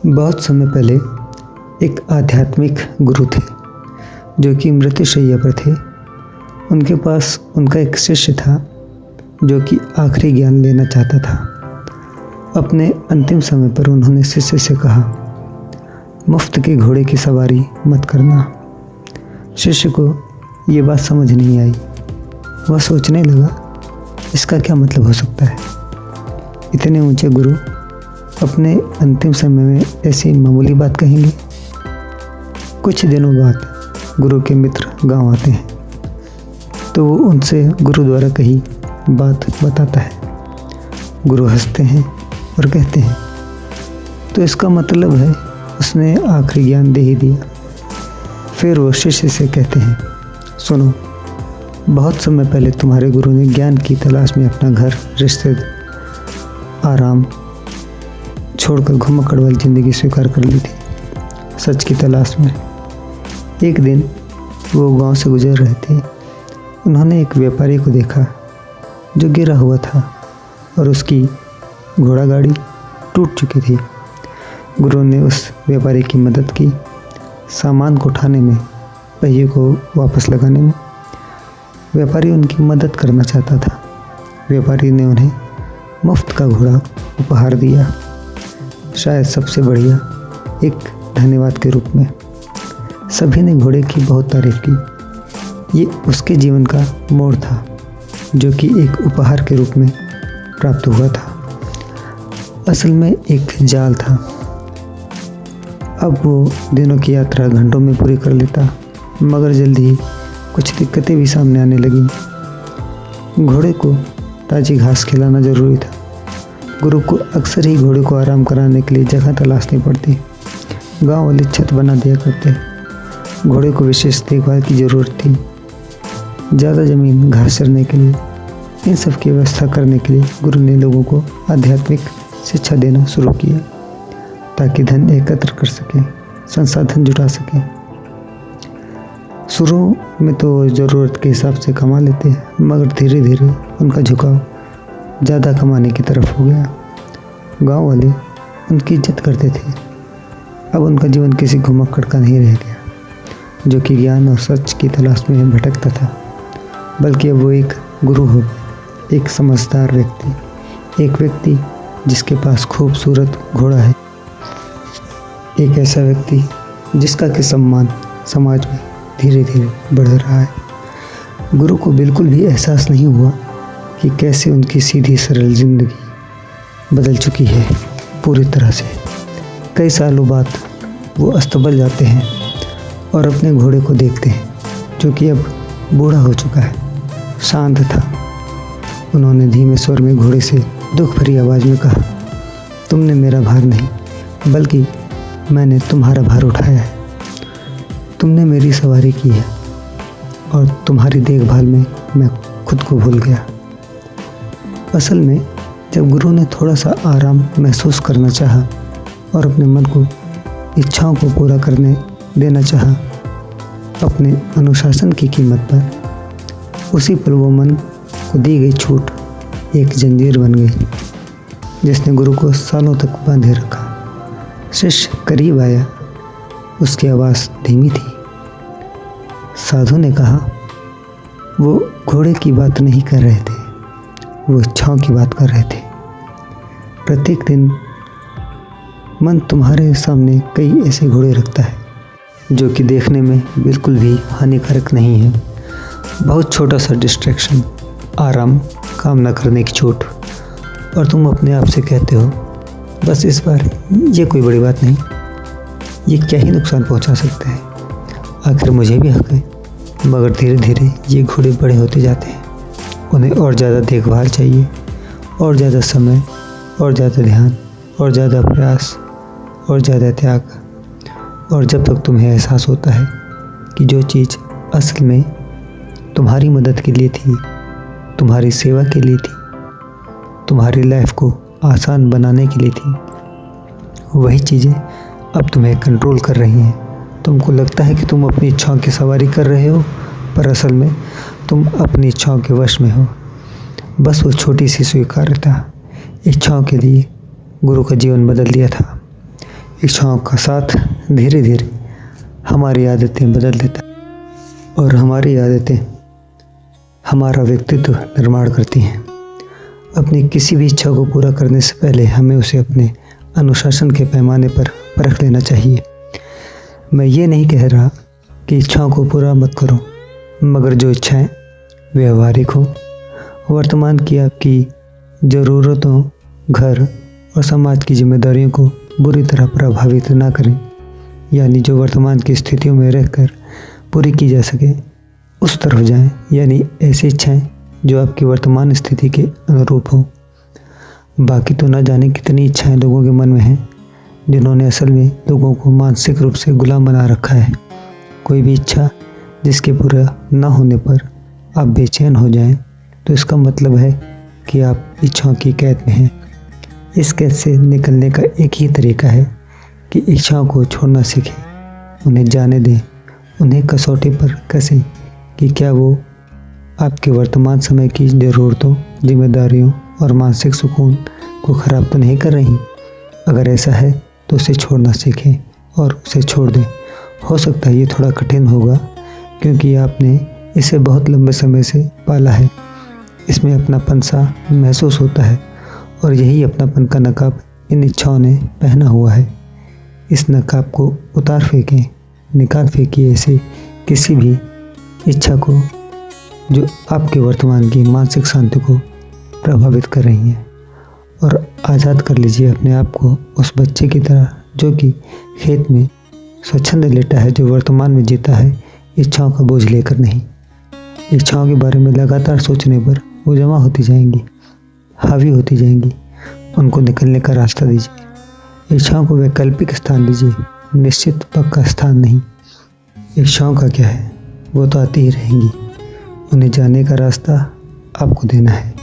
बहुत समय पहले एक आध्यात्मिक गुरु थे जो कि मृत्युशैया पर थे। उनके पास उनका एक शिष्य था जो कि आखिरी ज्ञान लेना चाहता था। अपने अंतिम समय पर उन्होंने शिष्य से कहा, मुफ्त के घोड़े की सवारी मत करना। शिष्य को ये बात समझ नहीं आई। वह सोचने लगा, इसका क्या मतलब हो सकता है। इतने ऊंचे गुरु अपने अंतिम समय में ऐसी मामूली बात कहेंगे। कुछ दिनों बाद गुरु के मित्र गांव आते हैं तो वो उनसे गुरु द्वारा कही बात बताता है। गुरु हंसते हैं और कहते हैं, तो इसका मतलब है उसने आखिरी ज्ञान दे ही दिया। फिर वो शिष्य से कहते हैं, सुनो, बहुत समय पहले तुम्हारे गुरु ने ज्ञान की तलाश में अपना घर, रिश्ते, आराम छोड़कर घुमक्कड़ वाली ज़िंदगी स्वीकार कर ली थी सच की तलाश में। एक दिन वो गांव से गुजर रहे थे। उन्होंने एक व्यापारी को देखा जो गिरा हुआ था और उसकी घोड़ा गाड़ी टूट चुकी थी। गुरु ने उस व्यापारी की मदद की, सामान को उठाने में, पहिए को वापस लगाने में। व्यापारी उनकी मदद करना चाहता था। व्यापारी ने उन्हें मुफ्त का घोड़ा उपहार दिया, शायद सबसे बढ़िया एक धन्यवाद के रूप में। सभी ने घोड़े की बहुत तारीफ की। ये उसके जीवन का मोड़ था जो कि एक उपहार के रूप में प्राप्त हुआ था। असल में एक जाल था। अब वो दिनों की यात्रा घंटों में पूरी कर लेता, मगर जल्दी ही कुछ दिक्कतें भी सामने आने लगी। घोड़े को ताज़ी घास खिलाना जरूरी था। गुरु को अक्सर ही घोड़े को आराम कराने के लिए जगह तलाशनी पड़ती। गांव वाले छत बना दिया करते। घोड़े को विशेष देखभाल की ज़रूरत थी। ज़्यादा ज़मीन घास चरने के लिए, इन सब की व्यवस्था करने के लिए गुरु ने लोगों को आध्यात्मिक शिक्षा देना शुरू किया ताकि धन एकत्र कर सकें, संसाधन जुटा सकें। शुरू में तो ज़रूरत के हिसाब से कमा लेते हैं, मगर धीरे धीरे उनका झुकाव ज़्यादा कमाने की तरफ हो गया। गांव वाले उनकी इज्जत करते थे। अब उनका जीवन किसी घुमक्कड़ का नहीं रह गया जो कि ज्ञान और सच की तलाश में भटकता था, बल्कि अब वो एक गुरु हो, एक समझदार व्यक्ति, एक व्यक्ति जिसके पास खूबसूरत घोड़ा है, एक ऐसा व्यक्ति जिसका कि सम्मान समाज में धीरे धीरे बढ़ रहा है। गुरु को बिल्कुल भी एहसास नहीं हुआ कि कैसे उनकी सीधी सरल जिंदगी बदल चुकी है पूरी तरह से। कई सालों बाद वो अस्तबल जाते हैं और अपने घोड़े को देखते हैं जो कि अब बूढ़ा हो चुका है, शांत था। उन्होंने धीमे स्वर में घोड़े से दुख भरी आवाज़ में कहा, तुमने मेरा भार नहीं बल्कि मैंने तुम्हारा भार उठाया है। तुमने मेरी सवारी की है और तुम्हारी देखभाल में मैं खुद को भूल गया। असल में जब गुरु ने थोड़ा सा आराम महसूस करना चाहा और अपने मन को इच्छाओं को पूरा करने देना चाहा अपने अनुशासन की कीमत पर, उसी पल वो मन को दी गई छूट एक जंजीर बन गई जिसने गुरु को सालों तक बांधे रखा। शिष्य करीब आया। उसकी आवाज़ धीमी थी। साधु ने कहा, वो घोड़े की बात नहीं कर रहे थे, वो इच्छाओं की बात कर रहे थे। प्रत्येक दिन मन तुम्हारे सामने कई ऐसे घोड़े रखता है जो कि देखने में बिल्कुल भी हानिकारक नहीं है। बहुत छोटा सा डिस्ट्रैक्शन, आराम, काम न करने की छूट, और तुम अपने आप से कहते हो, बस इस बार ये कोई बड़ी बात नहीं, ये क्या ही नुकसान पहुंचा सकते हैं, आखिर मुझे भी हक है। मगर धीरे धीरे ये घोड़े बड़े होते जाते हैं। उन्हें और ज़्यादा देखभाल चाहिए, और ज़्यादा समय, और ज़्यादा ध्यान, और ज़्यादा प्रयास, और ज़्यादा त्याग। और जब तक तुम्हें एहसास होता है कि जो चीज़ असल में तुम्हारी मदद के लिए थी, तुम्हारी सेवा के लिए थी, तुम्हारी लाइफ को आसान बनाने के लिए थी, वही चीज़ें अब तुम्हें कंट्रोल कर रही हैं। तुमको लगता है कि तुम अपनी इच्छाओं की सवारी कर रहे हो, पर असल में तुम अपनी इच्छाओं के वश में हो। बस वो छोटी सी स्वीकार्यता इच्छाओं के लिए गुरु का जीवन बदल दिया था। इच्छाओं का साथ धीरे धीरे हमारी आदतें बदल देता है और हमारी आदतें हमारा व्यक्तित्व निर्माण करती हैं। अपनी किसी भी इच्छा को पूरा करने से पहले हमें उसे अपने अनुशासन के पैमाने पर परख लेना चाहिए। मैं ये नहीं कह रहा कि इच्छाओं को पूरा मत करो, मगर जो इच्छाएं व्यवहारिक हों, वर्तमान की आपकी ज़रूरतों, घर और समाज की जिम्मेदारियों को बुरी तरह प्रभावित ना करें, यानी जो वर्तमान की स्थितियों में रहकर पूरी की जा सके उस तरफ जाएं, यानी ऐसी इच्छाएं जो आपकी वर्तमान स्थिति के अनुरूप हों। बाकी तो ना जाने कितनी इच्छाएं लोगों के मन में हैं, जिन्होंने असल में लोगों को मानसिक रूप से गुलाम बना रखा है। कोई भी इच्छा जिसके पूरा ना होने पर आप बेचैन हो जाएं, तो इसका मतलब है कि आप इच्छाओं की कैद में हैं। इस कैद से निकलने का एक ही तरीका है कि इच्छाओं को छोड़ना सीखें, उन्हें जाने दें, उन्हें कसौटी पर कसें कि क्या वो आपके वर्तमान समय की ज़रूरतों, जिम्मेदारियों और मानसिक सुकून को ख़राब तो नहीं कर रही। अगर ऐसा है तो उसे छोड़ना सीखें और उसे छोड़ दें। हो सकता है ये थोड़ा कठिन होगा, क्योंकि आपने इसे बहुत लंबे समय से पाला है। इसमें अपनापन सा महसूस होता है और यही अपनापन का नकाब इन इच्छाओं ने पहना हुआ है। इस नकाब को उतार फेंकें, निकाल फेंकिए ऐसे किसी भी इच्छा को जो आपके वर्तमान की मानसिक शांति को प्रभावित कर रही है, और आज़ाद कर लीजिए अपने आप को उस बच्चे की तरह जो कि खेत में स्वच्छंद लेटा है, जो वर्तमान में जीता है इच्छाओं का बोझ लेकर नहीं। इच्छाओं के बारे में लगातार सोचने पर वो जमा होती जाएंगी, हावी होती जाएंगी। उनको निकलने का रास्ता दीजिए। इच्छाओं को वैकल्पिक स्थान दीजिए, निश्चित पक्का स्थान नहीं। इच्छाओं का क्या है, वो तो आती ही रहेंगी। उन्हें जाने का रास्ता आपको देना है।